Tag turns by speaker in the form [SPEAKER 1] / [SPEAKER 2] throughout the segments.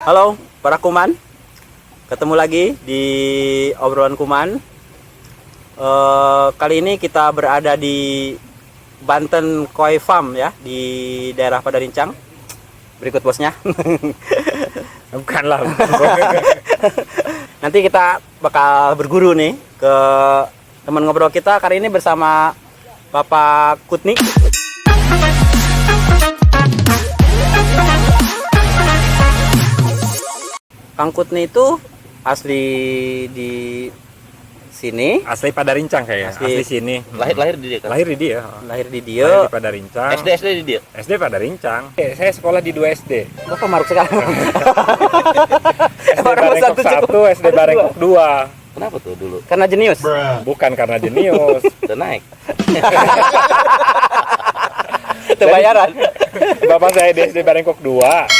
[SPEAKER 1] Halo para kuman, ketemu lagi di obrolan kuman. Kali ini kita berada di Banten Koi Farm ya, di daerah Padarincang. Berikut bosnya.
[SPEAKER 2] Bukanlah.
[SPEAKER 1] Nanti kita bakal berguru nih ke teman ngobrol kita kali ini bersama Bapak Kutni. Kang Kutni itu asli di sini,
[SPEAKER 2] Asli Padarincang kayak. Asli sini.
[SPEAKER 3] Lahir di dia kan?
[SPEAKER 2] Lahir di dia.
[SPEAKER 1] lahir di
[SPEAKER 2] Lahir
[SPEAKER 1] dia.
[SPEAKER 2] di Padarincang.
[SPEAKER 3] SD di dia.
[SPEAKER 2] SD Padarincang. Saya sekolah di 2 SD.
[SPEAKER 1] Bapak maruk sekali.
[SPEAKER 2] SD Barengkok 1, SD Barengkok 2.
[SPEAKER 3] Kenapa tuh dulu?
[SPEAKER 1] Karena jenius.
[SPEAKER 2] Bukan karena jenius.
[SPEAKER 3] Udah naik.
[SPEAKER 1] Itu bayaran.
[SPEAKER 2] Bapak saya di SD Barengkok 2.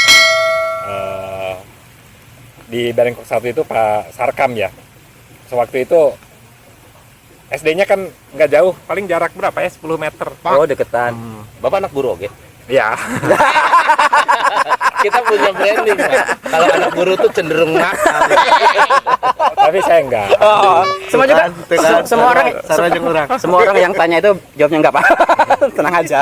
[SPEAKER 2] Di Barengkok 1 itu Pak Sarkam ya. Sewaktu itu SD-nya kan nggak jauh, paling jarak berapa ya? 10 meter.
[SPEAKER 1] Oh, deketan.
[SPEAKER 3] Bapak anak guru oke?
[SPEAKER 2] Ya.
[SPEAKER 3] Kita punya branding, Pak. Kalau anak guru tuh cenderung nakal.
[SPEAKER 2] Tapi saya enggak.
[SPEAKER 1] Oh, semua juga semua orang semua orang yang tanya itu jawabnya enggak, Pak. Tenang aja.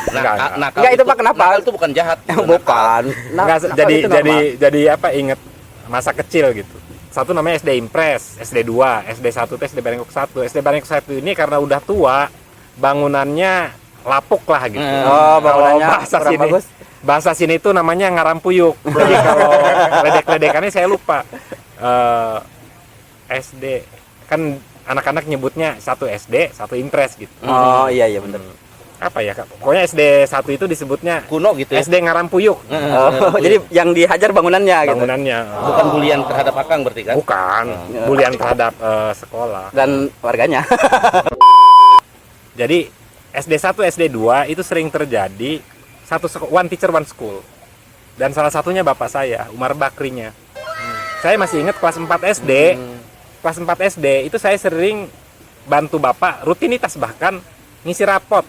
[SPEAKER 3] Nakal
[SPEAKER 1] Enggak, itu Pak, kenapa?
[SPEAKER 3] Nakal itu bukan jahat.
[SPEAKER 1] Bukan.
[SPEAKER 2] Enggak,
[SPEAKER 1] Nakal
[SPEAKER 2] jadi
[SPEAKER 1] itu normal.
[SPEAKER 2] jadi apa, inget masa kecil gitu. Satu namanya SD Impres, SD 2, SD 1 itu SD Barengkok 1. SD Barengkok 1 ini karena udah tua, bangunannya lapuk lah gitu.
[SPEAKER 1] Oh, bangunannya
[SPEAKER 2] Kalau bahasa
[SPEAKER 1] kurang
[SPEAKER 2] sini,
[SPEAKER 1] bagus.
[SPEAKER 2] bahasa sini itu namanya ngarampuyuk. Jadi kalau ledek-ledekannya saya lupa. SD kan anak-anak nyebutnya satu SD, satu Impres gitu.
[SPEAKER 1] Oh, iya benar.
[SPEAKER 2] Apa ya, Kak? Pokoknya SD 1 itu disebutnya
[SPEAKER 3] Kuno gitu ya.
[SPEAKER 2] SD ngarampuyuk.
[SPEAKER 1] Oh, jadi yang dihajar bangunannya gitu.
[SPEAKER 2] Bangunannya.
[SPEAKER 3] Bukan bulian terhadap Akang berarti kan?
[SPEAKER 2] Bukan, bulian terhadap sekolah.
[SPEAKER 1] Dan warganya.
[SPEAKER 2] Jadi SD 1, SD 2 itu sering terjadi one teacher one school. Dan salah satunya bapak saya, Umar Bakrinya. Saya masih ingat kelas 4 SD. Kelas 4 SD itu saya sering bantu bapak rutinitas, bahkan ngisi rapot.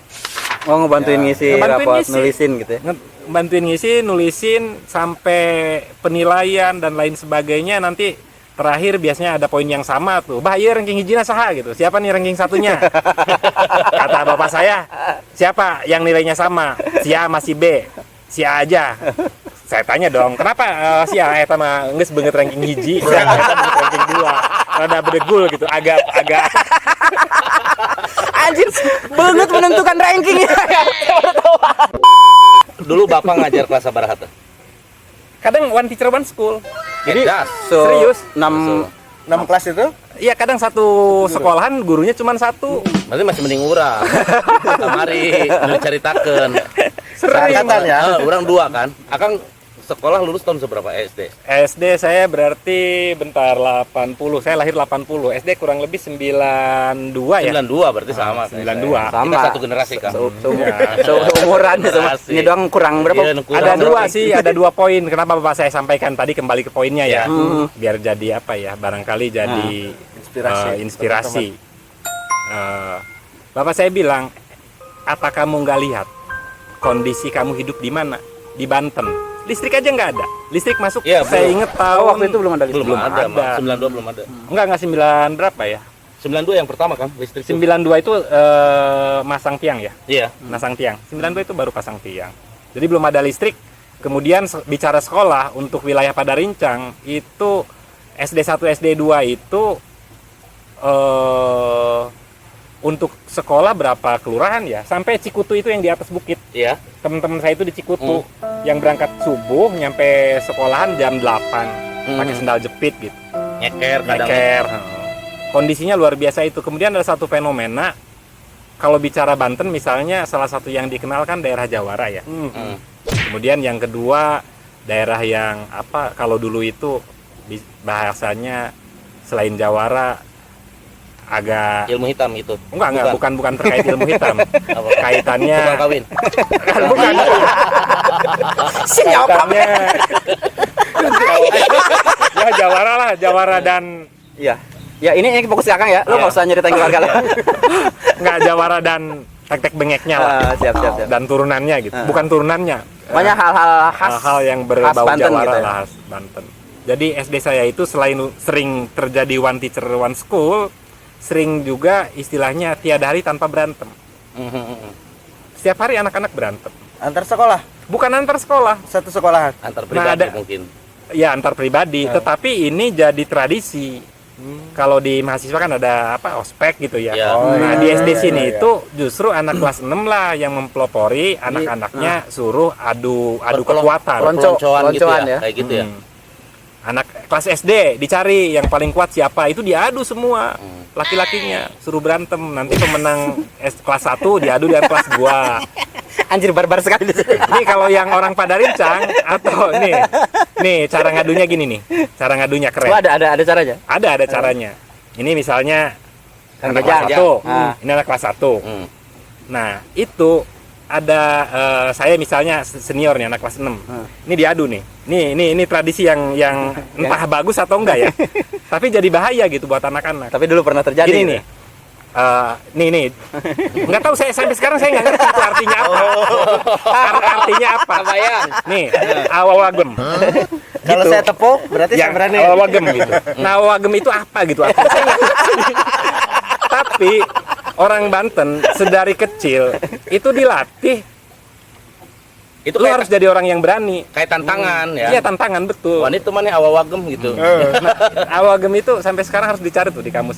[SPEAKER 1] Oh, ngebantuin ngisi
[SPEAKER 2] Ngebantuin
[SPEAKER 1] rapot,
[SPEAKER 2] ngisi.
[SPEAKER 1] nulisin gitu ya.
[SPEAKER 2] Bantuin ngisi, nulisin sampai penilaian dan lain sebagainya. Nanti terakhir biasanya ada poin yang sama tuh. Bah, iya ranking hijina saha gitu. Siapa nih ranking satunya? Kata bapak saya, siapa yang nilainya sama? Si A masih B. Si A aja. Saya tanya dong, kenapa si A eta mah geus beungeut ranking hiji, si A eta beungeut ranking 2. Rada bedegul gitu, agak
[SPEAKER 1] Anjir, banget menentukan rankingnya.
[SPEAKER 3] Dulu Bapak ngajar kelas sabaraha teh?
[SPEAKER 2] kadang one teacher one school.
[SPEAKER 1] Jadi
[SPEAKER 3] Edas.
[SPEAKER 2] Serius?
[SPEAKER 1] 6 kelas itu?
[SPEAKER 2] Iya, kadang satu sekolahan gurunya cuma satu.
[SPEAKER 3] Berarti masih mending urang. Kamari ceritakeun.
[SPEAKER 2] Sering.
[SPEAKER 1] ya.
[SPEAKER 3] Urang 2 kan. Akang sekolah lulus tahun seberapa SD?
[SPEAKER 2] SD saya berarti bentar 80. Saya lahir 80. SD kurang lebih 92 ya.
[SPEAKER 3] 92 berarti sama.
[SPEAKER 2] 92.
[SPEAKER 1] Sama.
[SPEAKER 3] Kita satu generasi kan.
[SPEAKER 1] Seumuran semua.
[SPEAKER 3] Generasi.
[SPEAKER 1] Ini doang kurang berapa?
[SPEAKER 3] Iya, kurang
[SPEAKER 2] Ada
[SPEAKER 3] berapa?
[SPEAKER 2] 2 sih, ada 2 poin. Kenapa Bapak saya sampaikan tadi, kembali ke poinnya ya.
[SPEAKER 1] Hmm.
[SPEAKER 2] Biar jadi apa ya? Barangkali jadi inspirasi. Bapak saya bilang, apa kamu nggak lihat kondisi kamu hidup di mana? Di Banten. Listrik aja nggak ada. Listrik masuk,
[SPEAKER 3] Iya,
[SPEAKER 2] saya
[SPEAKER 3] belum.
[SPEAKER 2] inget tahun
[SPEAKER 1] Waktu itu belum ada listrik.
[SPEAKER 3] Belum ada,
[SPEAKER 2] ada.
[SPEAKER 3] 92 belum ada.
[SPEAKER 2] Enggak 9 berapa ya?
[SPEAKER 3] 92 yang pertama kan listrik.
[SPEAKER 2] 92 itu masang tiang ya.
[SPEAKER 3] Iya.
[SPEAKER 2] Masang tiang. 92 itu baru pasang tiang. Jadi belum ada listrik. Kemudian bicara sekolah untuk wilayah Padarincang itu SD 1, SD 2 itu untuk sekolah berapa kelurahan ya? Sampai Cikutu itu yang di atas bukit.
[SPEAKER 3] Iya.
[SPEAKER 2] Teman-teman saya itu di Cikutu yang berangkat subuh nyampe sekolahan jam 8 pakai sendal jepit gitu.
[SPEAKER 3] Nyeker kadang.
[SPEAKER 2] Nyeker. Kondisinya luar biasa itu. Kemudian ada satu fenomena, kalau bicara Banten misalnya, salah satu yang dikenal kan daerah Jawara ya. Kemudian yang kedua daerah yang apa, kalau dulu itu bahasanya selain Jawara agak
[SPEAKER 3] Ilmu hitam itu.
[SPEAKER 2] enggak bukan terkait ilmu hitam.
[SPEAKER 3] Apa?
[SPEAKER 2] Kaitannya
[SPEAKER 3] Tukang kawin.
[SPEAKER 2] kan bukan. Kaitannya ya Jawara dan
[SPEAKER 1] Iya. Ya ini fokus ke Akang ya. Lu enggak usah nyeritain keluarga lu.
[SPEAKER 2] enggak, Jawara dan tek-tek bengeknya lah.
[SPEAKER 1] Siap.
[SPEAKER 2] Dan turunannya gitu. Bukan turunannya.
[SPEAKER 1] Banyak hal-hal khas.
[SPEAKER 2] Hal-hal yang berbau
[SPEAKER 1] Banten
[SPEAKER 2] Jawara
[SPEAKER 1] gitu ya?
[SPEAKER 2] lah, khas Banten. Jadi SD saya itu selain sering terjadi one teacher one school, sering juga istilahnya tiada hari tanpa berantem. Setiap hari anak-anak berantem.
[SPEAKER 4] Antar sekolah,
[SPEAKER 2] Bukan antar sekolah,
[SPEAKER 4] satu sekolahan.
[SPEAKER 3] Antar pribadi
[SPEAKER 2] ada-
[SPEAKER 3] mungkin.
[SPEAKER 2] ya antar pribadi. Tetapi ini jadi tradisi. Kalau di mahasiswa kan ada apa ospek gitu ya.
[SPEAKER 3] Ya.
[SPEAKER 2] Nah di SD sini
[SPEAKER 4] iya.
[SPEAKER 2] itu justru anak kelas 6 lah yang mempelopori anak-anaknya suruh adu kekuatan.
[SPEAKER 3] Peloncoan gitu
[SPEAKER 1] peloncoan
[SPEAKER 3] ya,
[SPEAKER 1] ya.
[SPEAKER 3] kayak gitu ya.
[SPEAKER 2] Anak kelas SD dicari yang paling kuat siapa, itu diadu semua laki-lakinya, suruh berantem. Nanti pemenang kelas 1 diadu dengan kelas 2.
[SPEAKER 1] Anjir barbar sekali di sini.
[SPEAKER 2] Ini kalau yang orang pada rincang atau nih cara ngadunya gini nih, cara ngadunya
[SPEAKER 1] Oh,
[SPEAKER 2] keren.
[SPEAKER 1] ada caranya.
[SPEAKER 2] Ada caranya. Ini misalnya
[SPEAKER 1] Kang
[SPEAKER 2] anak
[SPEAKER 1] Jajang.
[SPEAKER 2] kelas 1,
[SPEAKER 1] Ah.
[SPEAKER 2] ini anak kelas 1.
[SPEAKER 3] Hmm.
[SPEAKER 2] Nah itu ada saya misalnya senior nih anak kelas 6. Ini diadu nih. Ini tradisi yang entah bagus atau enggak ya. Tapi jadi bahaya gitu buat anak-anak.
[SPEAKER 1] Tapi dulu pernah terjadi.
[SPEAKER 2] Gini
[SPEAKER 1] gitu.
[SPEAKER 2] nih. Nih. Nggak tahu saya sampai sekarang saya nggak ngerti itu artinya apa. Artinya apa?
[SPEAKER 3] Kebayang.
[SPEAKER 2] Nih, awawagem.
[SPEAKER 4] Kalau saya tepuk, berarti
[SPEAKER 2] Ya,
[SPEAKER 4] saya berani.
[SPEAKER 2] awawagem gitu. Nah, awawagem itu apa gitu? Artinya saya nggak ngerti. Tapi orang Banten sedari kecil itu dilatih.
[SPEAKER 3] Itu
[SPEAKER 2] Lu harus jadi orang yang berani.
[SPEAKER 3] kayak tantangan ya.
[SPEAKER 2] Iya, tantangan betul.
[SPEAKER 3] Wanita mana awawagem gitu.
[SPEAKER 2] Nah, awagem itu sampai sekarang harus dicari tuh di kamus.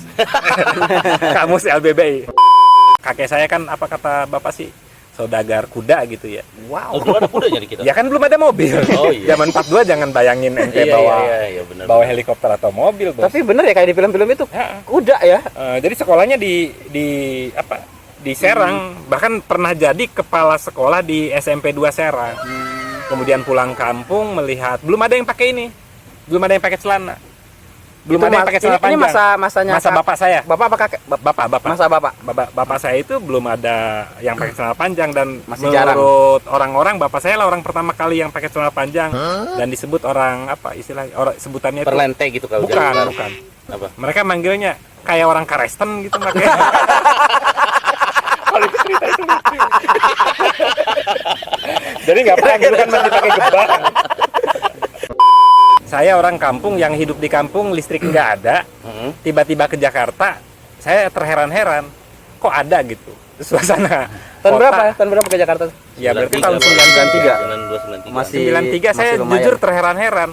[SPEAKER 2] Kamus LBBI. Kakek saya kan apa kata Bapak sih? Saudagar kuda gitu ya.
[SPEAKER 3] Oh, belum ada kudanya di kita.
[SPEAKER 2] Ya kan belum ada mobil.
[SPEAKER 3] Oh, iya.
[SPEAKER 2] Zaman 42 jangan bayangin ente
[SPEAKER 3] Iya, benar.
[SPEAKER 2] bawa helikopter atau mobil, Bos.
[SPEAKER 1] Tapi bener ya kayak di film-film itu.
[SPEAKER 2] Ya,
[SPEAKER 1] Kuda ya.
[SPEAKER 2] jadi sekolahnya di Serang, bahkan pernah jadi kepala sekolah di SMP 2 Serang. Kemudian pulang kampung melihat belum ada yang pakai ini. Belum ada yang pakai celana. Belum
[SPEAKER 1] Itu
[SPEAKER 2] ada yang pakai celana
[SPEAKER 1] ini
[SPEAKER 2] panjang.
[SPEAKER 1] masanya
[SPEAKER 2] Masa bapak saya.
[SPEAKER 1] Bapak apa kakek?
[SPEAKER 2] Bapak.
[SPEAKER 1] Masa bapak.
[SPEAKER 2] Bapak saya itu belum ada yang pakai celana panjang dan
[SPEAKER 1] Masih jarang.
[SPEAKER 2] menurut orang-orang bapak saya lah orang pertama kali yang pakai celana panjang dan disebut orang apa istilahnya orang sebutannya itu
[SPEAKER 3] Perlente gitu kalau
[SPEAKER 2] bukan
[SPEAKER 3] zaman sekarang.
[SPEAKER 2] bukan
[SPEAKER 3] Apa?
[SPEAKER 2] mereka manggilnya kayak orang Karesten gitu makanya. Kalau cerita itu lucu. Jadi nggak pernah gitu kan masih pakai gebang. Saya orang kampung yang hidup di kampung listrik nggak ada, tiba-tiba ke Jakarta, saya terheran-heran, kok ada gitu suasana.
[SPEAKER 1] Tahun
[SPEAKER 2] kota.
[SPEAKER 1] berapa ya? Tahun berapa ke Jakarta?
[SPEAKER 2] Ya berarti
[SPEAKER 3] 93,
[SPEAKER 2] tahun
[SPEAKER 3] 92, 93.
[SPEAKER 2] 93.
[SPEAKER 1] Masih
[SPEAKER 2] 93 saya
[SPEAKER 1] lumayan.
[SPEAKER 2] jujur terheran-heran.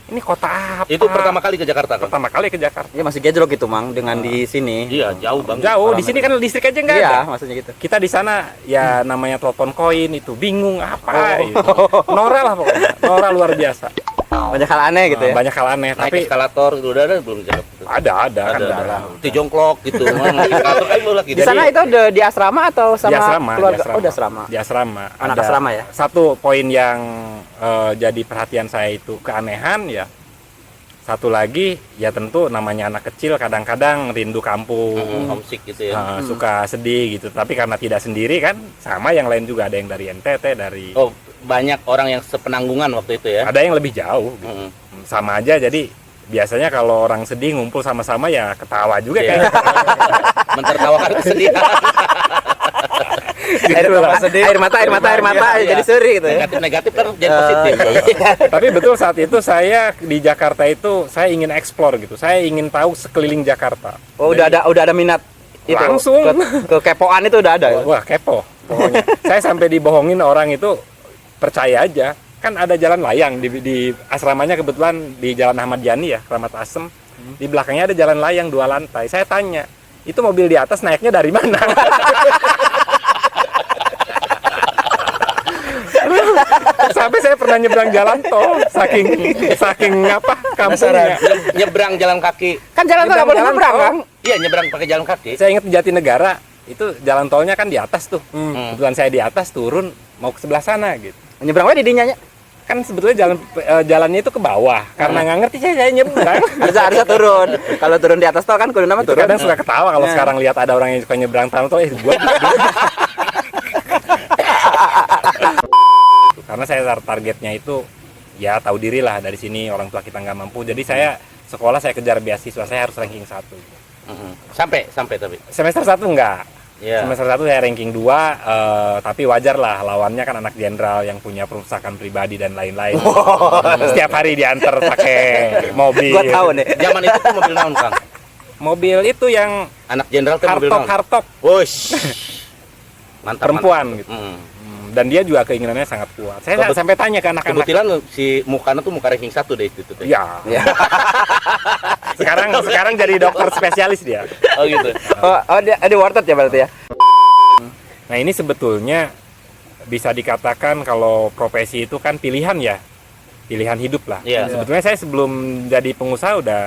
[SPEAKER 2] Ini kota apa?
[SPEAKER 3] Itu pertama kali ke Jakarta kan?
[SPEAKER 2] Pertama kali ke Jakarta.
[SPEAKER 1] Ya masih gejrok gitu, Mang, dengan di sini.
[SPEAKER 3] Iya, jauh banget.
[SPEAKER 2] Jauh, di sini kan listrik aja nggak
[SPEAKER 1] Iya,
[SPEAKER 2] ada.
[SPEAKER 1] maksudnya gitu.
[SPEAKER 2] Kita di sana ya namanya telepon koin itu bingung apa gitu. Norak lah pokoknya. Norak luar biasa.
[SPEAKER 1] Banyak hal aneh gitu ya.
[SPEAKER 2] Banyak hal aneh
[SPEAKER 3] Naik
[SPEAKER 2] tapi
[SPEAKER 3] eskalator itu udah ada belum di Jakarta?
[SPEAKER 2] ada kan
[SPEAKER 3] Ada.
[SPEAKER 2] ada.
[SPEAKER 3] Itu jongklok gitu. Naik eskalator kan lu lagi.
[SPEAKER 1] Di sana itu udah di asrama atau sama
[SPEAKER 2] Di asrama,
[SPEAKER 1] keluarga?
[SPEAKER 2] di asrama.
[SPEAKER 1] Oh, di asrama.
[SPEAKER 2] Di asrama.
[SPEAKER 1] Anak
[SPEAKER 2] Ada
[SPEAKER 1] asrama ya?
[SPEAKER 2] Satu poin yang jadi perhatian saya itu keanehan ya. Satu lagi ya tentu namanya anak kecil kadang-kadang rindu kampung.
[SPEAKER 3] homesick gitu ya.
[SPEAKER 2] Suka sedih gitu. Tapi karena tidak sendiri kan sama yang lain juga ada yang dari NTT dari
[SPEAKER 3] Oh, banyak orang yang sepenanggungan waktu itu ya.
[SPEAKER 2] ada yang lebih jauh gitu.
[SPEAKER 3] Mm-mm.
[SPEAKER 2] Sama aja jadi biasanya kalau orang sedih ngumpul sama-sama ya ketawa juga
[SPEAKER 3] Iya.
[SPEAKER 2] kayak
[SPEAKER 3] Mentertawakan kesedihan.
[SPEAKER 1] Air mata
[SPEAKER 3] Iya.
[SPEAKER 1] jadi seri gitu ya.
[SPEAKER 3] Negatif kan jadi positif.
[SPEAKER 2] tapi betul saat itu saya di Jakarta itu saya ingin eksplor gitu. Saya ingin tahu sekeliling Jakarta.
[SPEAKER 1] Oh, udah ada minat itu.
[SPEAKER 2] Langsung.
[SPEAKER 1] Kekepoan itu udah ada. Ya?
[SPEAKER 2] Wah, kepo pokoknya. Saya sampai dibohongin orang itu percaya aja. Kan ada jalan layang di asramanya kebetulan di Jalan Ahmad Yani ya, Kramat Asem. Di belakangnya ada jalan layang 2 lantai. Saya tanya, itu mobil di atas naiknya dari mana? Sampai saya pernah nyebrang jalan tol, saking apa kampungnya.
[SPEAKER 3] Nyebrang jalan kaki.
[SPEAKER 1] Kan jalan tol nggak boleh
[SPEAKER 2] Jalan
[SPEAKER 1] nyebrang,
[SPEAKER 2] tol.
[SPEAKER 1] Bang.
[SPEAKER 3] Iya, nyebrang pakai jalan kaki.
[SPEAKER 2] Saya ingat di Jatinegara itu jalan tolnya kan di atas tuh. Kebetulan saya di atas turun mau ke sebelah sana gitu.
[SPEAKER 1] Nyebrang wae di dinya nya.
[SPEAKER 2] Kan sebetulnya jalannya itu ke bawah. Karena nggak ngerti saya nyebrang.
[SPEAKER 1] Harusnya turun. Kalau turun di atas tol kan kudu nama
[SPEAKER 2] Itu
[SPEAKER 1] turun.
[SPEAKER 2] kadang suka ketawa kalau
[SPEAKER 1] Nah.
[SPEAKER 2] sekarang lihat ada orang yang suka nyebrang tol gua karena saya targetnya itu ya tahu diri lah dari sini orang tua kita nggak mampu jadi saya sekolah saya kejar beasiswa saya harus ranking 1
[SPEAKER 3] Sampai tapi.
[SPEAKER 2] semester 1 enggak
[SPEAKER 3] Iya.
[SPEAKER 2] Semester 1 saya ranking 2, tapi wajar lah lawannya kan anak jenderal yang punya perusahaan pribadi dan lain-lain. Setiap hari diantar pakai mobil.
[SPEAKER 1] Gua tahu nih.
[SPEAKER 3] Zaman itu tuh mobil naon, Kang?
[SPEAKER 2] Mobil itu yang
[SPEAKER 3] Anak jenderal tuh mobil naon?
[SPEAKER 2] hardtop
[SPEAKER 3] Wush. Mantap.
[SPEAKER 2] perempuan
[SPEAKER 3] mantap.
[SPEAKER 2] gitu. Dan dia juga keinginannya sangat kuat. Saya sampai tanya ke anak-anak.
[SPEAKER 3] Kebetulan si mukanya tuh muka ranking 1 deh itu tuh.
[SPEAKER 2] Ya.
[SPEAKER 1] Ya.
[SPEAKER 2] sekarang jadi dokter spesialis dia.
[SPEAKER 3] Oh gitu.
[SPEAKER 1] Dia ada wartet ya berarti ya.
[SPEAKER 2] Nah, ini sebetulnya bisa dikatakan kalau profesi itu kan pilihan ya. Pilihan hidup lah.
[SPEAKER 3] Iya.
[SPEAKER 2] Sebetulnya saya sebelum jadi pengusaha udah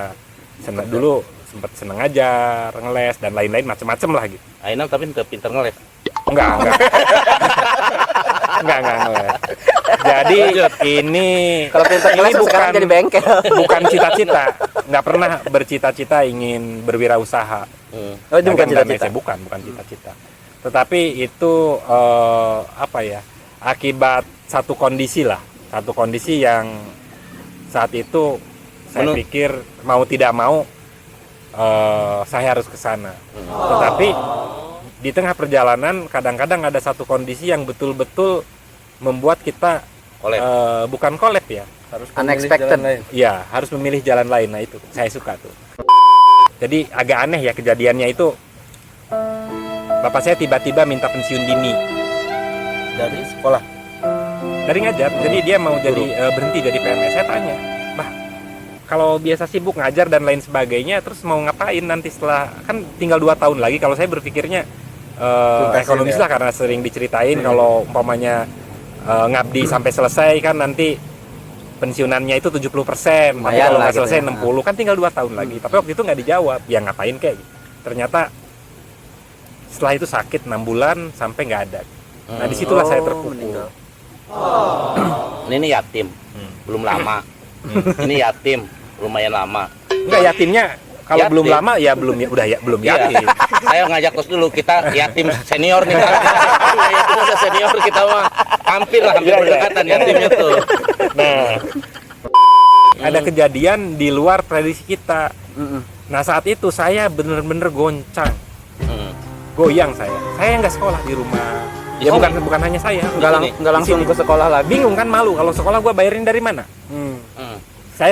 [SPEAKER 2] dulu sempat seneng ajar, ngeles dan lain-lain macam-macam lah gitu.
[SPEAKER 3] Ainam tapi udah pinter ngeles.
[SPEAKER 2] Enggak. enggak ngeles. Jadi ini
[SPEAKER 1] Kalau pintar ngeles sekarang jadi bengkel.
[SPEAKER 2] bukan cita-cita. Nggak pernah bercita-cita ingin berwirausaha.
[SPEAKER 1] Oh, itu bukan
[SPEAKER 2] Dagang dan
[SPEAKER 1] cita-cita.
[SPEAKER 2] MC, bukan cita-cita. Tetapi itu apa ya? Akibat satu kondisi lah, satu kondisi yang saat itu saya pikir mau tidak mau saya harus ke sana. Tetapi di tengah perjalanan kadang-kadang ada satu kondisi yang betul-betul membuat kita
[SPEAKER 3] Kolep.
[SPEAKER 2] bukan kolep ya,
[SPEAKER 4] Harus
[SPEAKER 1] Unexpected.
[SPEAKER 2] ya harus memilih jalan lain. Nah itu saya suka tuh. Jadi agak aneh ya kejadiannya itu. Bapak saya tiba-tiba minta pensiun dini
[SPEAKER 4] dari sekolah.
[SPEAKER 2] dari ngajar. Jadi dia mau jadi berhenti jadi PNS. Saya tanya, "Bah, kalau biasa sibuk ngajar dan lain sebagainya, terus mau ngapain nanti setelah kan tinggal 2 tahun lagi?" Kalau saya berpikirnya ekonomis lah karena sering diceritain kalau umpamanya ngabdi sampai selesai kan nanti pensiunannya itu 70%, tapi
[SPEAKER 1] Lumayan
[SPEAKER 2] kalau
[SPEAKER 1] lah
[SPEAKER 2] nggak
[SPEAKER 1] gitu
[SPEAKER 2] selesai
[SPEAKER 1] ya.
[SPEAKER 2] 60 kan tinggal 2 tahun lagi. Tapi waktu itu nggak dijawab, ya ngapain kayak gitu. Ternyata setelah itu sakit 6 bulan sampai nggak ada. Nah disitulah saya terpukul.
[SPEAKER 1] meninggal.
[SPEAKER 3] Ini yatim. Belum lama. Ini yatim, lumayan lama.
[SPEAKER 2] Enggak, yatimnya kalau
[SPEAKER 3] Yatim.
[SPEAKER 2] belum lama ya belum belum
[SPEAKER 3] Iya.
[SPEAKER 2] yatim.
[SPEAKER 3] Saya ngajak terus dulu, kita yatim senior nih. Yatim udah senior kita mah. Hampir berdekatan yatimnya tuh.
[SPEAKER 2] Nah, ada kejadian di luar prediksi kita. Nah saat itu saya bener-bener goncang, goyang saya. Saya nggak sekolah di rumah.
[SPEAKER 3] Di
[SPEAKER 2] Ya
[SPEAKER 3] sini?
[SPEAKER 2] bukan hanya saya.
[SPEAKER 1] Nggak langsung ke sekolah lagi.
[SPEAKER 2] Bingung kan, malu kalau sekolah gua bayarin dari mana?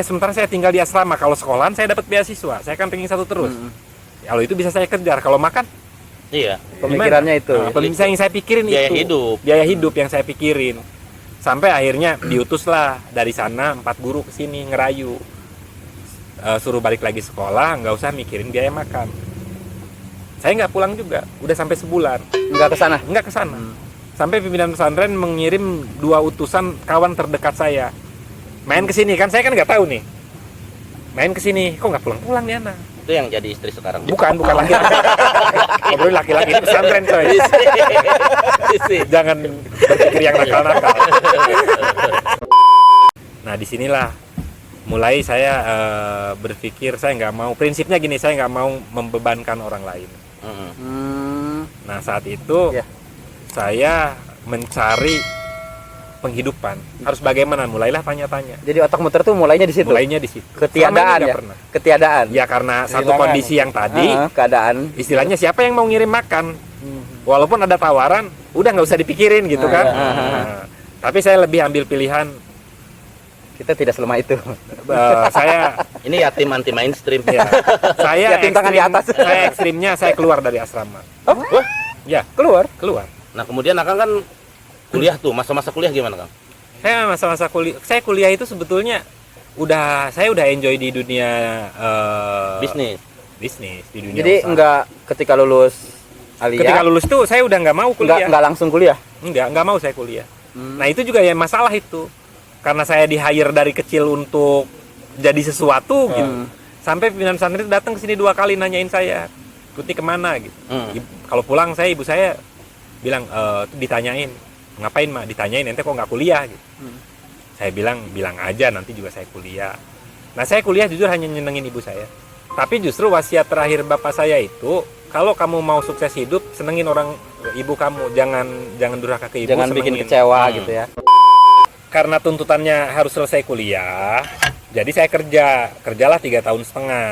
[SPEAKER 2] Sementara saya tinggal di asrama. Kalau sekolahan saya dapat beasiswa. Saya kan ranking 1 terus. Kalau itu bisa saya kejar. Kalau makan
[SPEAKER 3] Iya.
[SPEAKER 1] Pemikirannya itu.
[SPEAKER 2] yang saya pikirin
[SPEAKER 3] Biaya
[SPEAKER 2] itu
[SPEAKER 3] hidup.
[SPEAKER 2] biaya hidup yang saya pikirin. Sampai akhirnya diutuslah dari sana 4 guru ke sini ngerayu, suruh balik lagi sekolah, nggak usah mikirin biaya makan. Saya nggak pulang juga, udah sampai sebulan
[SPEAKER 1] Nggak ke sana.
[SPEAKER 2] nggak ke sana. Sampai pimpinan pesantren mengirim 2 utusan kawan terdekat saya, main ke sini. Kan saya kan nggak tahu nih, main ke sini kok nggak pulang nih anak.
[SPEAKER 3] Itu yang jadi istri sekarang.
[SPEAKER 2] Bukan laki-laki. Ngobrolin laki-laki di pesantren coy. Jangan berpikir yang nakal-nakal. Nah disinilah mulai saya berpikir saya nggak mau, prinsipnya gini, saya nggak mau membebankan orang lain. Nah saat itu
[SPEAKER 1] Ya.
[SPEAKER 2] saya mencari penghidupan, harus bagaimana, mulailah tanya-tanya.
[SPEAKER 1] Jadi otak muter tuh mulainya di situ.
[SPEAKER 2] Mulainya di situ.
[SPEAKER 1] Ketiadaan
[SPEAKER 2] Selama ini
[SPEAKER 1] ya.
[SPEAKER 2] nggak pernah.
[SPEAKER 1] Ketiadaan.
[SPEAKER 2] Ya karena satu
[SPEAKER 4] Kehilangan.
[SPEAKER 2] kondisi yang tadi,
[SPEAKER 1] Keadaan.
[SPEAKER 2] istilahnya siapa yang mau ngirim makan, walaupun ada tawaran udah nggak usah dipikirin gitu kan.
[SPEAKER 1] iya.
[SPEAKER 2] Nah, tapi saya lebih ambil pilihan
[SPEAKER 1] Kita tidak selemah itu.
[SPEAKER 2] saya
[SPEAKER 3] Ini yatim anti mainstream.
[SPEAKER 2] ya, saya
[SPEAKER 1] Yatim tangan di atas.
[SPEAKER 2] saya ekstrimnya saya keluar dari asrama.
[SPEAKER 3] Wah.
[SPEAKER 2] Ya
[SPEAKER 1] Keluar.
[SPEAKER 2] keluar.
[SPEAKER 3] Nah kemudian Akang kan kuliah tuh, masa-masa kuliah gimana Kang?
[SPEAKER 2] Saya masa-masa kuliah, saya kuliah itu sebetulnya saya udah enjoy di dunia
[SPEAKER 3] Bisnis.
[SPEAKER 2] bisnis, di dunia
[SPEAKER 1] Jadi
[SPEAKER 2] usaha.
[SPEAKER 1] enggak ketika lulus
[SPEAKER 2] Ketika
[SPEAKER 1] Alia,
[SPEAKER 2] lulus tuh saya udah nggak mau kuliah.
[SPEAKER 1] enggak langsung kuliah.
[SPEAKER 2] Nggak mau saya kuliah. Nah itu juga ya masalah itu, karena saya di hire dari kecil untuk jadi sesuatu gitu. Sampai pimpinan pesantren itu datang ke sini 2 kali nanyain saya, Kuti kemana gitu. Kalau pulang ibu saya bilang ditanyain, ngapain mak? Ditanyain ente kok nggak kuliah gitu. Saya bilang aja nanti juga saya kuliah. Nah saya kuliah jujur hanya nyenengin ibu saya. Tapi justru wasiat terakhir bapak saya itu, kalau kamu mau sukses hidup, senengin orang ibu kamu, jangan durhaka ke ibu,
[SPEAKER 1] Jangan bikin
[SPEAKER 2] senengin.
[SPEAKER 1] kecewa gitu ya.
[SPEAKER 2] Karena tuntutannya harus selesai kuliah, jadi saya kerjalah 3,5 tahun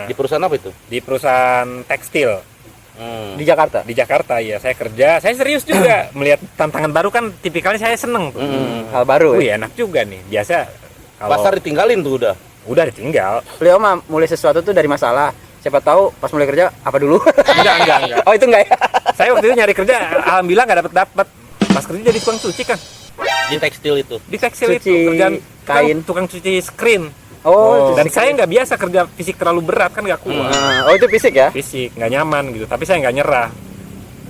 [SPEAKER 3] Di perusahaan apa itu?
[SPEAKER 2] di perusahaan tekstil.
[SPEAKER 1] Di Jakarta.
[SPEAKER 2] Di Jakarta ya, saya kerja, saya serius juga melihat tantangan baru kan tipikalnya saya seneng tuh.
[SPEAKER 1] Hal baru.
[SPEAKER 2] Wih, enak juga nih. Biasa kalau
[SPEAKER 3] Pasar ditinggalin tuh udah.
[SPEAKER 2] ditinggal.
[SPEAKER 1] Beliau mah mulai sesuatu tuh dari masalah. Siapa tahu pas mulai kerja apa dulu?
[SPEAKER 2] Enggak.
[SPEAKER 1] Oh, itu enggak ya?
[SPEAKER 2] Saya waktu itu nyari kerja, alhamdulillah nggak dapat. Pas kerja jadi tukang cuci kan.
[SPEAKER 3] Di tekstil itu.
[SPEAKER 2] Di tekstil
[SPEAKER 1] Cuci
[SPEAKER 2] itu kerjaan
[SPEAKER 1] kain.
[SPEAKER 2] tukang cuci screen.
[SPEAKER 1] Oh,
[SPEAKER 2] Dan saya nggak biasa kerja fisik terlalu berat kan nggak kuat.
[SPEAKER 1] oh itu fisik ya?
[SPEAKER 2] Fisik nggak nyaman gitu. Tapi saya nggak nyerah.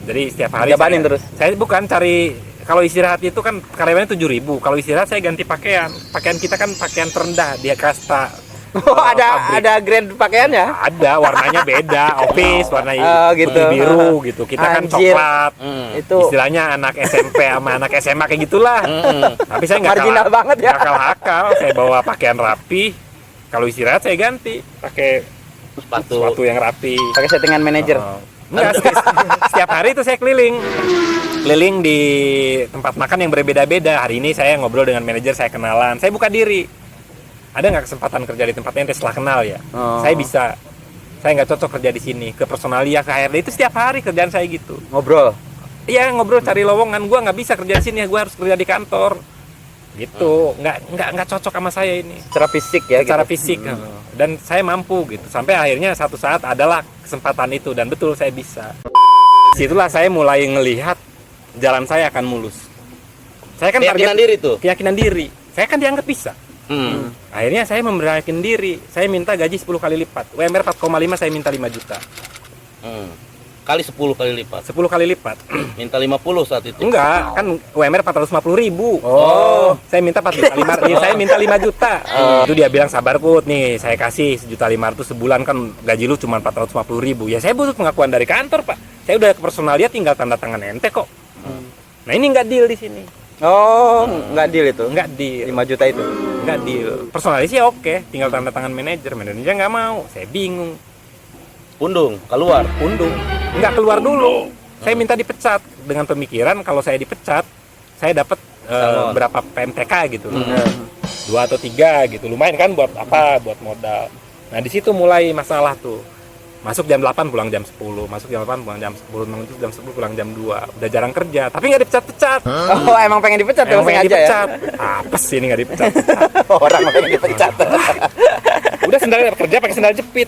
[SPEAKER 2] Jadi setiap hari
[SPEAKER 1] Jabanin terus.
[SPEAKER 2] Saya bukan cari, kalau istirahat itu kan karyawannya 7.000. Kalau istirahat saya ganti pakaian. Pakaian kita kan pakaian terendah, dia kasta.
[SPEAKER 1] Oh, ada grade pakaiannya?
[SPEAKER 2] Ada, warnanya beda, office warna
[SPEAKER 1] gitu.
[SPEAKER 2] putih biru gitu. Kita kan
[SPEAKER 1] Anjir.
[SPEAKER 2] coklat.
[SPEAKER 1] Itu
[SPEAKER 2] Istilahnya anak SMP sama anak SMA kayak gitulah. Tapi saya nggak
[SPEAKER 1] marginal
[SPEAKER 2] kalah,
[SPEAKER 1] banget ya.
[SPEAKER 2] nggak kalah akal. Saya bawa pakaian rapi. Kalau istirahat saya ganti pakai sepatu yang rapi.
[SPEAKER 1] Pakai settingan manajer.
[SPEAKER 2] Enggak, setiap hari itu saya keliling di tempat makan yang berbeda-beda. Hari ini saya ngobrol dengan manajer, saya kenalan, saya buka diri. Ada nggak kesempatan kerja di tempat ente setelah kenal ya? Saya bisa. Saya nggak cocok kerja di sini. Ke personalia, ke HRD itu setiap hari kerjaan saya gitu.
[SPEAKER 1] Ngobrol.
[SPEAKER 2] Iya, ngobrol cari lowongan. Gua nggak bisa kerja di sini, gua harus kerja di kantor. Gitu. Nggak cocok sama saya ini.
[SPEAKER 1] Secara fisik ya.
[SPEAKER 2] Secara
[SPEAKER 1] gitu.
[SPEAKER 2] fisik. Dan saya mampu gitu. Sampai akhirnya satu saat adalah kesempatan itu dan betul saya bisa. Situlah saya mulai ngelihat jalan saya akan mulus. Saya kan
[SPEAKER 3] Keyakinan diri tuh.
[SPEAKER 2] keyakinan diri. Saya kan dianggap bisa. Akhirnya saya memberanikan diri. Saya minta gaji 10 kali lipat. UMR 4,5 saya minta 5 juta.
[SPEAKER 3] Kali 10 kali lipat.
[SPEAKER 2] 10 kali lipat.
[SPEAKER 3] Minta 50 saat itu.
[SPEAKER 2] Enggak, kan UMR 450.000.
[SPEAKER 3] Oh.
[SPEAKER 2] Saya minta 4,5 saya minta 5 juta. Itu dia bilang sabar Put, nih saya kasih 1.500.000 sebulan kan gaji lu cuma 450.000. Ya saya butuh pengakuan dari kantor, Pak. Saya udah ke personalia tinggal tanda tangan ente kok. Nah, ini enggak deal di sini.
[SPEAKER 1] Oh, enggak deal itu.
[SPEAKER 2] Enggak deal.
[SPEAKER 1] 5 juta itu.
[SPEAKER 2] Enggak deal. Personalia sih oke, tinggal tanda tangan manajer. Manajernya nggak mau. Saya bingung.
[SPEAKER 3] Pundung, keluar.
[SPEAKER 2] Pundung. Nggak keluar dulu. Saya minta dipecat dengan pemikiran kalau saya dipecat, saya dapat berapa PMTK gitu. 2 atau 3 gitu. Lumayan kan buat apa? Buat modal. Nah, di situ mulai masalah tuh. Masuk jam 8 pulang jam 10, masuk jam 8 pulang jam 10, masuk jam 10 pulang jam 2. Udah jarang kerja, tapi nggak dipecat-pecat.
[SPEAKER 1] Oh, emang pengen dipecat
[SPEAKER 2] Emang pengen
[SPEAKER 1] sengaja
[SPEAKER 2] dipecat. Apa sih ini nggak dipecat?
[SPEAKER 1] Orang pengen dipecat.
[SPEAKER 2] Udah sendal kerja pakai sendal jepit.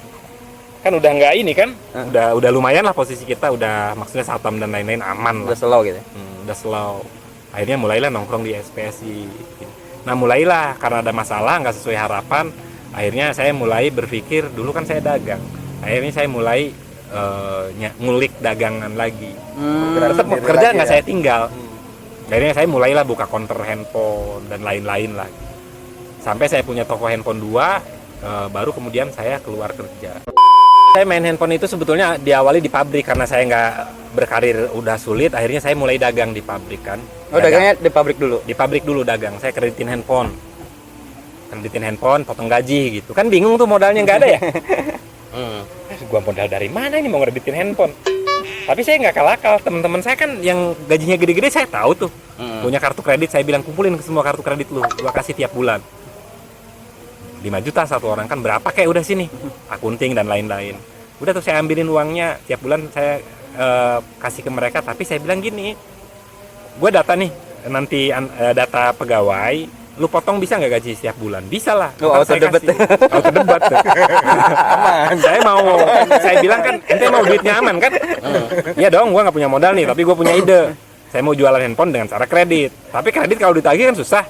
[SPEAKER 2] Kan udah nggak ini kan? Udah lumayan lah posisi kita, udah maksudnya satam dan lain-lain aman
[SPEAKER 1] Udah
[SPEAKER 2] lah.
[SPEAKER 1] slow gitu.
[SPEAKER 2] Udah slow. Akhirnya mulailah nongkrong di SPSI. Nah, mulailah karena ada masalah nggak sesuai harapan. Akhirnya saya mulai berpikir, dulu kan saya dagang. Akhirnya saya mulai ngulik dagangan lagi. Tetap kerja nggak saya tinggal. Akhirnya saya mulailah buka counter handphone dan lain-lain lah. Sampai saya punya toko handphone 2, baru kemudian saya keluar kerja. Saya main handphone itu sebetulnya diawali di pabrik karena saya nggak berkarir udah sulit. Akhirnya saya mulai dagang di pabrik kan.
[SPEAKER 1] Oh, dagangnya di pabrik dulu.
[SPEAKER 2] Di pabrik dulu dagang. Saya kreditin handphone, potong gaji gitu. Kan bingung tuh modalnya nggak ada ya. Gua modal dari mana ini mau ngereditin handphone? Tapi saya nggak kalakal. Teman-teman saya kan yang gajinya gede-gede saya tahu tuh. Punya kartu kredit, saya bilang kumpulin ke semua kartu kredit lu. Gua kasih tiap bulan. 5 juta satu orang kan berapa kayak udah sini. Akunting dan lain-lain. Udah tuh saya ambilin uangnya tiap bulan saya kasih ke mereka, tapi saya bilang gini. Gua data nih nanti data pegawai, lu potong bisa nggak gaji setiap bulan? Bisa lah.
[SPEAKER 1] Oh, auto debit.
[SPEAKER 2] Auto debat. Aman. Saya bilang kan, ente mau duitnya aman kan? Iya dong, gua nggak punya modal nih, tapi gua punya ide. Saya mau jualan handphone dengan cara kredit. Tapi kredit kalau ditagih kan susah.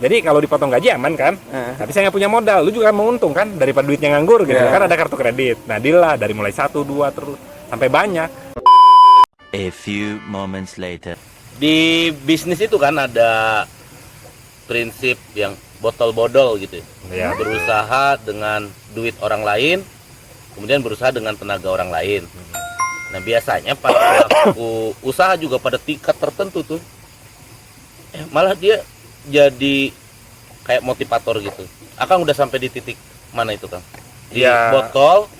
[SPEAKER 2] Jadi kalau dipotong gaji aman kan? Tapi saya nggak punya modal. Lu juga mau untung kan? Daripada duitnya nganggur gitu. Kan ada kartu kredit. Nah, deal lah dari mulai 1, 2 terus sampai banyak.
[SPEAKER 5] A few moments later.
[SPEAKER 3] Di bisnis itu kan ada prinsip yang botol-bodol gitu.
[SPEAKER 2] Ya.
[SPEAKER 3] Berusaha dengan duit orang lain, kemudian berusaha dengan tenaga orang lain. Nah, biasanya para pelaku usaha juga pada tingkat tertentu tuh malah dia jadi kayak motivator gitu. Akang udah sampai di titik mana itu, Kang? Di
[SPEAKER 2] Ya,
[SPEAKER 3] botol,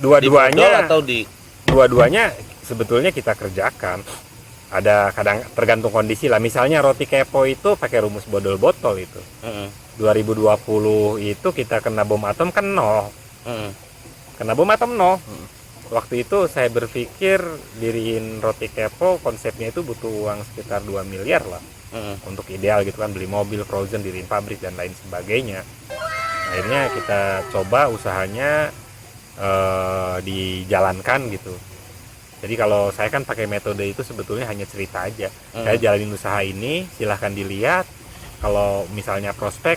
[SPEAKER 3] di bodol
[SPEAKER 2] Dua-duanya
[SPEAKER 3] atau di
[SPEAKER 2] dua-duanya sebetulnya kita kerjakan. Ada kadang tergantung kondisi lah. Misalnya roti kepo itu pakai rumus bodol botol itu. 2020 itu kita kena bom atom kan 0. Kena bom atom 0. waktu itu saya berpikir diriin Roti Kepo konsepnya itu butuh uang sekitar 2 miliar lah untuk ideal gitu kan, beli mobil frozen, diriin pabrik dan lain sebagainya. Akhirnya kita coba usahanya dijalankan gitu. Jadi kalau saya kan pakai metode itu sebetulnya hanya cerita aja. Saya jalanin usaha ini, silahkan dilihat. Kalau misalnya prospek,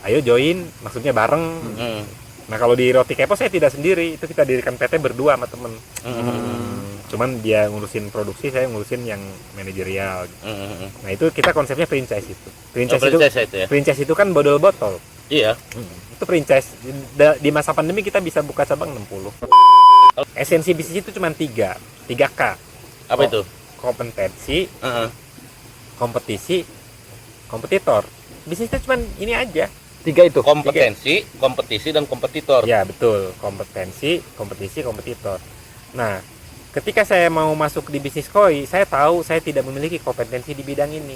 [SPEAKER 2] ayo join, maksudnya bareng. Nah kalau di Roti Kepo saya tidak sendiri, itu kita dirikan PT berdua sama temen. Cuman dia ngurusin produksi, saya ngurusin yang manajerial. Nah itu kita konsepnya franchise itu. Franchise itu kan bodol botol.
[SPEAKER 3] Iya.
[SPEAKER 2] Itu franchise. Di masa pandemi kita bisa buka cabang 60. Esensi bisnis itu cuma 3K.
[SPEAKER 3] Apa itu?
[SPEAKER 2] Kompetensi, kompetisi, kompetitor. Bisnisnya cuma ini aja.
[SPEAKER 1] 3 itu.
[SPEAKER 3] Kompetensi, kompetisi, dan kompetitor.
[SPEAKER 2] Ya betul, kompetensi, kompetisi, kompetitor. Nah, ketika saya mau masuk di bisnis koi, saya tahu saya tidak memiliki kompetensi di bidang ini.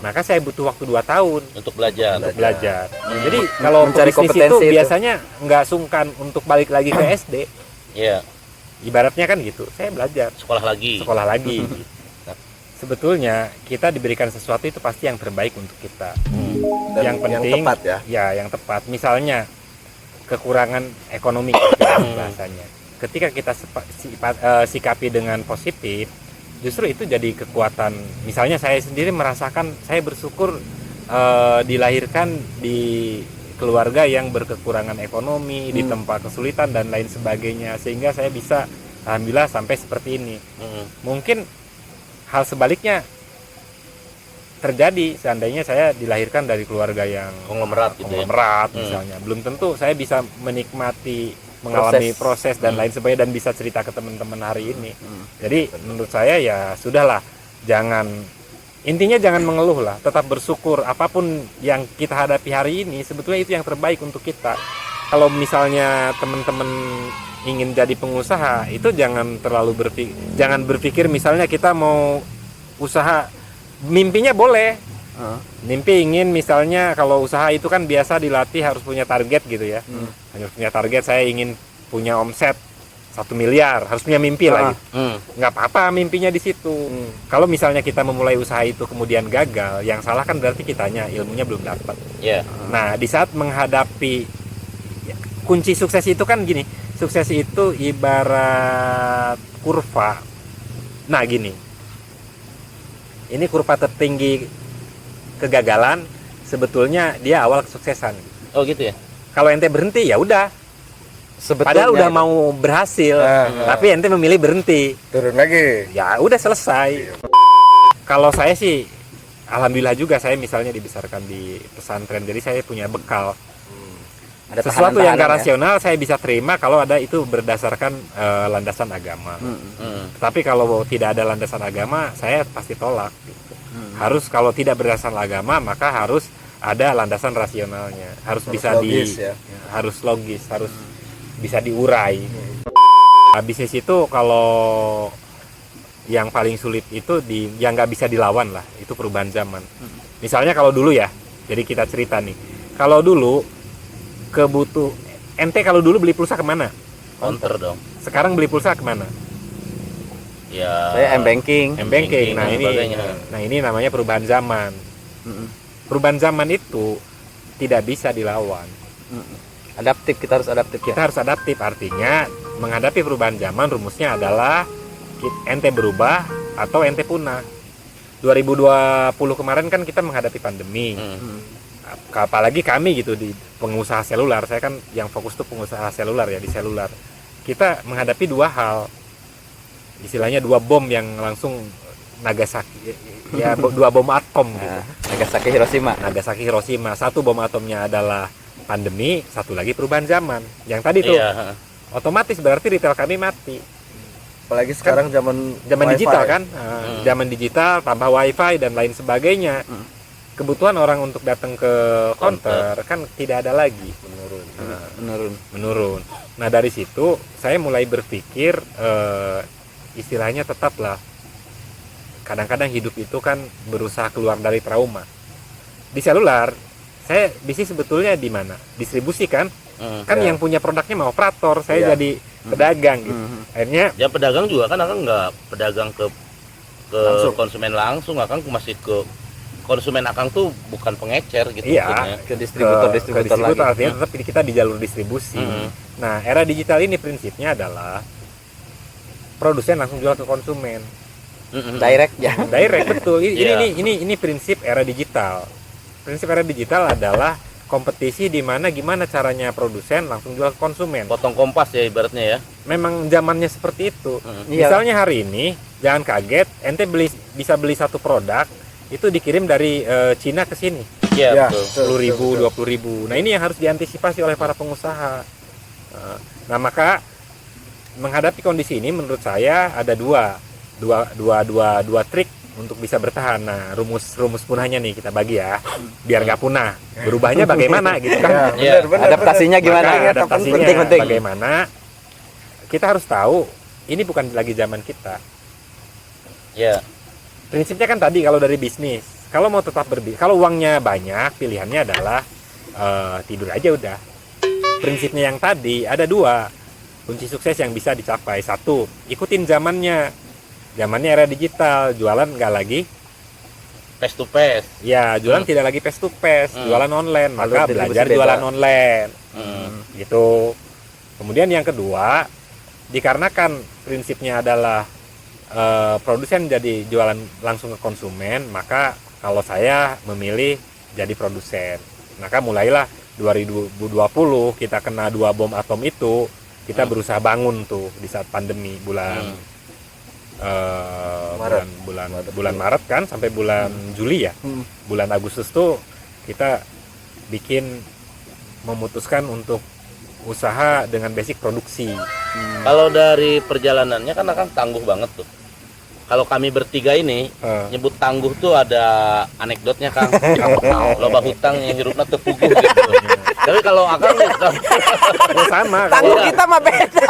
[SPEAKER 2] Maka saya butuh waktu 2 tahun
[SPEAKER 3] Untuk belajar.
[SPEAKER 2] untuk belajar. Jadi kalau
[SPEAKER 1] Mencari
[SPEAKER 2] bisnis itu
[SPEAKER 1] kompetensi itu.
[SPEAKER 2] biasanya nggak sungkan untuk balik lagi ke SD.
[SPEAKER 3] Iya.
[SPEAKER 2] Ibaratnya kan gitu, saya belajar,
[SPEAKER 3] Sekolah lagi.
[SPEAKER 2] sekolah lagi. Sebetulnya kita diberikan sesuatu itu pasti yang terbaik untuk kita.
[SPEAKER 4] Dan
[SPEAKER 2] yang penting
[SPEAKER 4] tepat ya.
[SPEAKER 2] yang tepat. Misalnya kekurangan ekonomi bahasanya. Ketika kita sikapi dengan positif, justru itu jadi kekuatan. Misalnya saya sendiri merasakan, saya bersyukur dilahirkan di keluarga yang berkekurangan ekonomi, di tempat kesulitan dan lain sebagainya, sehingga saya bisa alhamdulillah sampai seperti ini. Mungkin hal sebaliknya terjadi seandainya saya dilahirkan dari keluarga yang
[SPEAKER 3] Konglomerat gitu ya.
[SPEAKER 2] konglomerat misalnya, belum tentu saya bisa menikmati mengalami proses dan lain sebagainya dan bisa cerita ke teman-teman hari ini. Jadi menurut saya ya sudahlah, intinya jangan mengeluh lah, tetap bersyukur. Apapun yang kita hadapi hari ini sebetulnya itu yang terbaik untuk kita. Kalau misalnya teman-teman ingin jadi pengusaha, itu jangan terlalu berpikir misalnya kita mau usaha, mimpinya boleh. Mimpi ingin misalnya, kalau usaha itu kan biasa dilatih harus punya target gitu ya. Harus punya target, saya ingin punya omset 1 miliar, harus punya mimpi lah gitu. Nggak apa-apa mimpinya di situ. Kalau misalnya kita memulai usaha itu kemudian gagal, yang salah kan berarti kitanya, ilmunya belum dapat.
[SPEAKER 3] Iya.
[SPEAKER 2] Nah, di saat menghadapi, kunci sukses itu kan gini, sukses itu ibarat kurva. Nah gini, ini kurva tertinggi kegagalan, sebetulnya dia awal kesuksesan.
[SPEAKER 3] Oh gitu ya.
[SPEAKER 2] Kalau ente berhenti ya udah,
[SPEAKER 1] Sebetulnya
[SPEAKER 2] padahal udah
[SPEAKER 1] itu.
[SPEAKER 2] mau berhasil, tapi ente memilih berhenti,
[SPEAKER 4] Turun lagi.
[SPEAKER 2] ya udah selesai. Kalau saya sih alhamdulillah juga, saya misalnya dibesarkan di pesantren, jadi saya punya bekal.
[SPEAKER 1] Ada
[SPEAKER 2] Sesuatu yang gak
[SPEAKER 1] tahanan-tahanan ya.
[SPEAKER 2] rasional saya bisa terima kalau ada itu berdasarkan landasan agama. Tapi kalau tidak ada landasan agama, saya pasti tolak gitu. Harus, kalau tidak berdasarkan agama, maka harus ada landasan rasionalnya, harus bisa
[SPEAKER 4] logis, ya.
[SPEAKER 2] harus logis, harus bisa diurai. Bisnis itu kalau yang paling sulit itu yang nggak bisa dilawan lah, itu perubahan zaman. Misalnya kalau dulu ya, jadi kita cerita nih, kalau dulu ente kalau dulu beli pulsa kemana?
[SPEAKER 3] Counter dong.
[SPEAKER 2] Sekarang beli pulsa kemana?
[SPEAKER 3] Ya.
[SPEAKER 1] Saya M-banking.
[SPEAKER 2] M-banking. Nah
[SPEAKER 3] dan
[SPEAKER 2] ini,
[SPEAKER 3] sebagainya.
[SPEAKER 2] namanya perubahan zaman. Perubahan zaman itu tidak bisa dilawan.
[SPEAKER 1] Adaptif, kita harus adaptif ya.
[SPEAKER 2] Kita harus adaptif, artinya menghadapi perubahan zaman rumusnya adalah ente berubah atau ente punah. 2020 kemarin kan kita menghadapi pandemi. Apalagi kami gitu di pengusaha selular, saya kan yang fokus tuh pengusaha selular ya, di selular. Kita menghadapi 2 hal. Istilahnya 2 bom yang langsung Nagasaki ya, 2 bom atom gitu.
[SPEAKER 1] Nagasaki Hiroshima.
[SPEAKER 2] Nagasaki Hiroshima. 1 bom atomnya adalah pandemi, 1 lagi perubahan zaman. Yang tadi tuh
[SPEAKER 3] Iya.
[SPEAKER 2] otomatis berarti retail kami mati.
[SPEAKER 4] Apalagi sekarang zaman
[SPEAKER 2] Zaman
[SPEAKER 4] wifi.
[SPEAKER 2] digital kan, zaman digital tambah wifi dan lain sebagainya. Kebutuhan orang untuk datang ke counter kan tidak ada lagi, menurun. Nah dari situ saya mulai berpikir, istilahnya tetaplah, kadang-kadang hidup itu kan berusaha keluar dari trauma. Di selular bisnis sebetulnya di mana? Distribusi kan? Kan yang punya produknya mau operator, saya jadi pedagang gitu. Akhirnya
[SPEAKER 3] Ya pedagang juga kan akan nggak pedagang ke
[SPEAKER 1] Langsung.
[SPEAKER 3] konsumen langsung, akan masih ke konsumen akang tuh bukan pengecer gitu
[SPEAKER 2] Iya.
[SPEAKER 3] maksudnya.
[SPEAKER 1] Ke
[SPEAKER 2] ke
[SPEAKER 1] distributor lagi.
[SPEAKER 2] artinya tetap kita di jalur distribusi. Nah, era digital ini prinsipnya adalah produsen langsung jual ke konsumen.
[SPEAKER 1] Direct ya.
[SPEAKER 2] Direct, betul.
[SPEAKER 3] Iya.
[SPEAKER 2] Ini prinsip era digital. Prinsip era digital adalah kompetisi di mana gimana caranya produsen langsung jual ke konsumen.
[SPEAKER 3] Potong kompas ya ibaratnya ya.
[SPEAKER 2] Memang zamannya seperti itu.
[SPEAKER 1] Iya.
[SPEAKER 2] Misalnya hari ini, jangan kaget, ente bisa beli satu produk itu dikirim dari Cina ke sini.
[SPEAKER 3] Iya
[SPEAKER 4] Ya,
[SPEAKER 3] betul.
[SPEAKER 2] 10.000, 20.000. Nah, ini yang harus diantisipasi oleh para pengusaha. Nah, maka menghadapi kondisi ini menurut saya ada dua trik untuk bisa bertahan. Nah, rumus punahnya nih kita bagi ya, biar nggak punah. Berubahnya bagaimana gitu kan?
[SPEAKER 3] Iya.
[SPEAKER 1] Adaptasinya gimana?
[SPEAKER 2] Maka adaptasinya
[SPEAKER 1] Penting-penting.
[SPEAKER 2] bagaimana? Kita harus tahu ini bukan lagi zaman kita.
[SPEAKER 3] Ya.
[SPEAKER 2] Prinsipnya kan tadi kalau dari bisnis, kalau mau tetap kalau uangnya banyak, pilihannya adalah tidur aja udah. Prinsipnya yang tadi ada dua kunci sukses yang bisa dicapai. Satu, ikutin zamannya era digital, jualan nggak lagi,
[SPEAKER 3] Face to face.
[SPEAKER 2] ya jualan tidak lagi face to face, jualan online, maka
[SPEAKER 1] Lalu
[SPEAKER 2] belajar
[SPEAKER 1] distribusi
[SPEAKER 2] jualan
[SPEAKER 1] bebas.
[SPEAKER 2] online,
[SPEAKER 3] Hmm.
[SPEAKER 2] gitu. Kemudian yang kedua, dikarenakan prinsipnya adalah produsen jadi jualan langsung ke konsumen, maka kalau saya memilih jadi produsen. Maka mulailah 2020 kita kena 2 bom atom itu, kita berusaha bangun tuh di saat pandemi bulan bulan Maret kan sampai bulan Juli ya. Bulan Agustus tuh kita memutuskan untuk usaha dengan basic produksi.
[SPEAKER 3] Kalau dari perjalanannya kan akan tangguh banget tuh. Kalau kami bertiga ini nyebut tangguh tuh ada anekdotnya Kang. Loba hutang yang hirupna teu puguh gitu. Tapi kalau Akang
[SPEAKER 2] Ya sama.
[SPEAKER 1] Tangguh
[SPEAKER 2] kalau-
[SPEAKER 1] kita mah beda.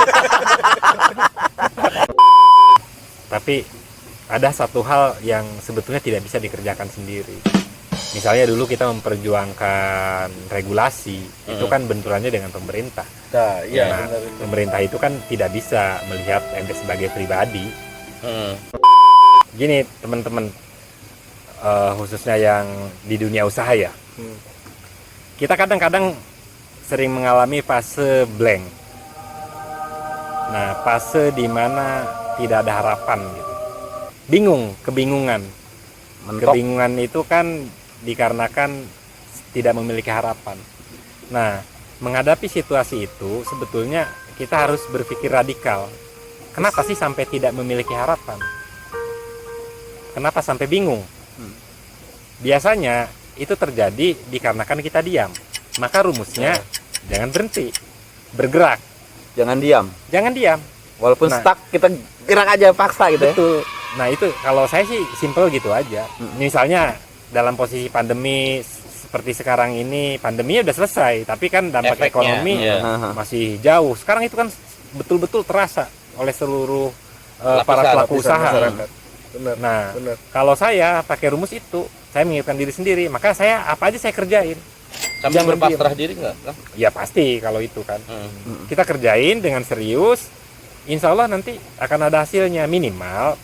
[SPEAKER 2] Tapi ada satu hal yang sebetulnya tidak bisa dikerjakan sendiri. Misalnya dulu kita memperjuangkan regulasi, itu kan benturannya dengan pemerintah.
[SPEAKER 4] Nah, iya
[SPEAKER 2] Nah,
[SPEAKER 4] benar itu.
[SPEAKER 2] pemerintah itu kan tidak bisa melihat ente sebagai pribadi. Gini teman-teman, khususnya yang di dunia usaha ya, kita kadang-kadang sering mengalami fase blank. Nah, fase di mana tidak ada harapan gitu. Kebingungan.
[SPEAKER 1] Mentok.
[SPEAKER 2] Kebingungan itu kan dikarenakan tidak memiliki harapan. Nah, menghadapi situasi itu sebetulnya kita harus berpikir radikal. Kenapa sih sampai tidak memiliki harapan? Kenapa sampai bingung? Biasanya itu terjadi dikarenakan kita diam. Maka rumusnya jangan berhenti, bergerak,
[SPEAKER 1] Jangan diam.
[SPEAKER 2] jangan diam.
[SPEAKER 1] Walaupun
[SPEAKER 2] Nah.
[SPEAKER 1] stuck kita gerak aja paksa gitu ya.
[SPEAKER 2] Betul. Nah itu kalau saya sih simple gitu aja. Misalnya dalam posisi pandemi seperti sekarang ini, pandeminya udah selesai, tapi kan dampak
[SPEAKER 3] Efeknya,
[SPEAKER 2] ekonomi
[SPEAKER 3] iya.
[SPEAKER 2] masih jauh. Sekarang itu kan betul-betul terasa oleh seluruh para
[SPEAKER 3] Lapisan,
[SPEAKER 2] pelaku
[SPEAKER 4] Lapisan
[SPEAKER 2] usaha.
[SPEAKER 4] masyarakat. Benar.
[SPEAKER 2] Nah,
[SPEAKER 4] Benar.
[SPEAKER 2] kalau saya pakai rumus itu, saya mengingatkan diri sendiri, maka saya apa aja saya kerjain.
[SPEAKER 3] sambil
[SPEAKER 2] Jangan
[SPEAKER 3] berpasrah diri nggak? Kang?
[SPEAKER 2] Ya pasti kalau itu kan.
[SPEAKER 3] Hmm.
[SPEAKER 2] Kita kerjain dengan serius, insya Allah nanti akan ada hasilnya. Minimal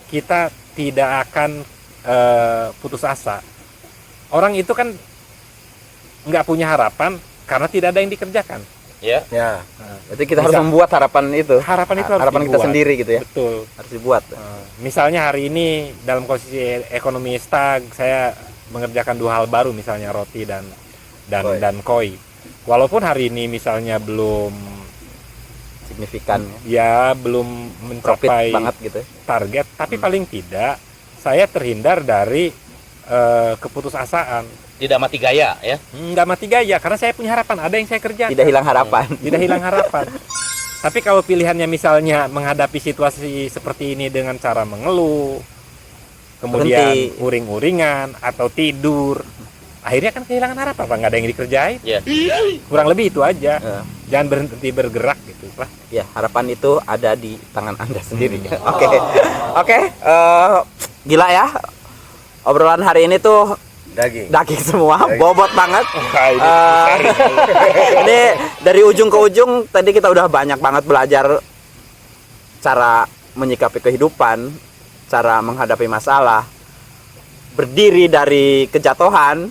[SPEAKER 2] kita tidak akan putus asa. Orang itu kan nggak punya harapan karena tidak ada yang dikerjakan.
[SPEAKER 3] Ya.
[SPEAKER 4] Ya.
[SPEAKER 1] Berarti kita harus membuat harapan itu.
[SPEAKER 2] Harapan itu harus
[SPEAKER 1] Harapan kita
[SPEAKER 2] dibuat.
[SPEAKER 1] sendiri gitu ya.
[SPEAKER 2] Betul.
[SPEAKER 1] Harus dibuat.
[SPEAKER 2] Misalnya hari ini dalam kondisi ekonomi stag, saya mengerjakan 2 hal baru, misalnya roti dan koi. Walaupun hari ini misalnya belum
[SPEAKER 1] Signifikan.
[SPEAKER 2] belum
[SPEAKER 1] Profit
[SPEAKER 2] mencapai
[SPEAKER 1] banget gitu ya.
[SPEAKER 2] target, tapi paling tidak saya terhindar dari keputusasaan.
[SPEAKER 3] Tidak mati gaya ya.
[SPEAKER 2] Nggak mati gaya karena saya punya harapan, ada yang saya kerjakan.
[SPEAKER 1] Tidak hilang harapan.
[SPEAKER 2] Tidak hilang harapan. Tapi kalau pilihannya misalnya menghadapi situasi seperti ini dengan cara mengeluh, kemudian
[SPEAKER 1] Berhenti.
[SPEAKER 2] uring-uringan atau tidur, akhirnya kan kehilangan harapan, Pak. Nggak ada yang dikerjain.
[SPEAKER 3] Ya.
[SPEAKER 2] Kurang lebih itu aja.
[SPEAKER 1] Ya.
[SPEAKER 2] Jangan berhenti bergerak gitu lah.
[SPEAKER 1] Ya, harapan itu ada di tangan Anda sendiri. Oke. Oke, gila ya. Obrolan hari ini tuh daging semua,
[SPEAKER 4] Daging.
[SPEAKER 1] bobot banget.
[SPEAKER 2] Wah, ini
[SPEAKER 1] Eh, ini dari ujung ke ujung tadi kita udah banyak banget belajar cara menyikapi kehidupan, cara menghadapi masalah, berdiri dari kejatuhan,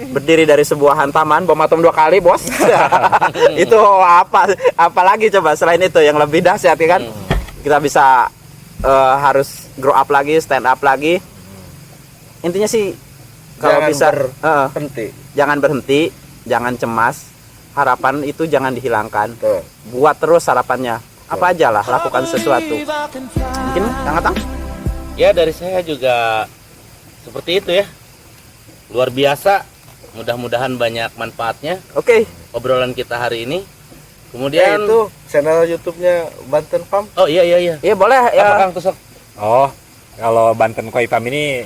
[SPEAKER 1] berdiri dari sebuah hantaman, bom atom 2 kali, bos. Itu apa lagi coba selain itu yang lebih dahsyat ya kan? Kita bisa harus grow up lagi, stand up lagi. Intinya sih kalau
[SPEAKER 4] Jangan
[SPEAKER 1] bisa
[SPEAKER 4] berhenti.
[SPEAKER 1] jangan berhenti, jangan cemas. Harapan itu jangan dihilangkan.
[SPEAKER 4] Tuh.
[SPEAKER 1] Buat terus harapannya. Apa aja lah, lakukan sesuatu. Mungkin Kang Atang?
[SPEAKER 3] Ya dari saya juga seperti itu ya. Luar biasa. Mudah-mudahan banyak manfaatnya
[SPEAKER 1] Oke.
[SPEAKER 3] obrolan kita hari ini.
[SPEAKER 4] Ya
[SPEAKER 3] Kemudian
[SPEAKER 4] itu channel YouTube-nya Banten Farm.
[SPEAKER 3] oh iya iya iya.
[SPEAKER 1] Iya boleh
[SPEAKER 3] Apa
[SPEAKER 1] ya.
[SPEAKER 3] Kang Tusok?
[SPEAKER 2] Oh, kalau Banten Koi Farm ini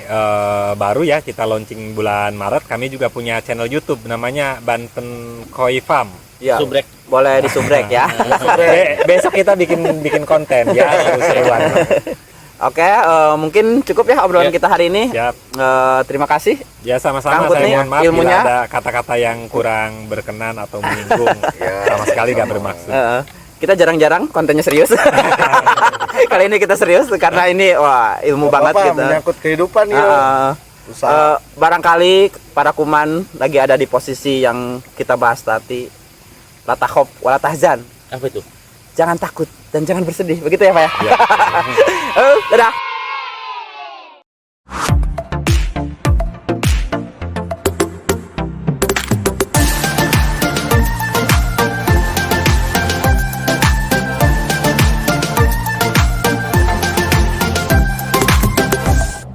[SPEAKER 2] baru ya, kita launching bulan Maret. Kami juga punya channel YouTube namanya Banten Koi Farm.
[SPEAKER 1] Ya,
[SPEAKER 3] Subrek.
[SPEAKER 1] boleh disubrek ya.
[SPEAKER 2] Besok kita bikin konten ya, seru-seruan.
[SPEAKER 1] Oke, mungkin cukup ya obrolan
[SPEAKER 3] Ya.
[SPEAKER 1] kita hari ini.
[SPEAKER 2] Siap.
[SPEAKER 1] Terima kasih.
[SPEAKER 2] Ya sama-sama,
[SPEAKER 1] Kang Putri,
[SPEAKER 2] saya mohon maaf
[SPEAKER 1] ilmunya.
[SPEAKER 2] bila ada kata-kata yang kurang berkenan atau menyinggung. Sama sekali gak bermaksud.
[SPEAKER 1] Kita jarang-jarang kontennya serius. Kali ini kita serius karena ini wah ilmu banget
[SPEAKER 4] Apa
[SPEAKER 1] gitu.
[SPEAKER 4] menyangkut kehidupan ya. Usaha.
[SPEAKER 1] Barangkali para kuman lagi ada di posisi yang kita bahas tadi. La takhaf wala tahzan.
[SPEAKER 3] Apa itu?
[SPEAKER 1] Jangan takut dan jangan bersedih. Begitu ya, Pak ya? Dadah.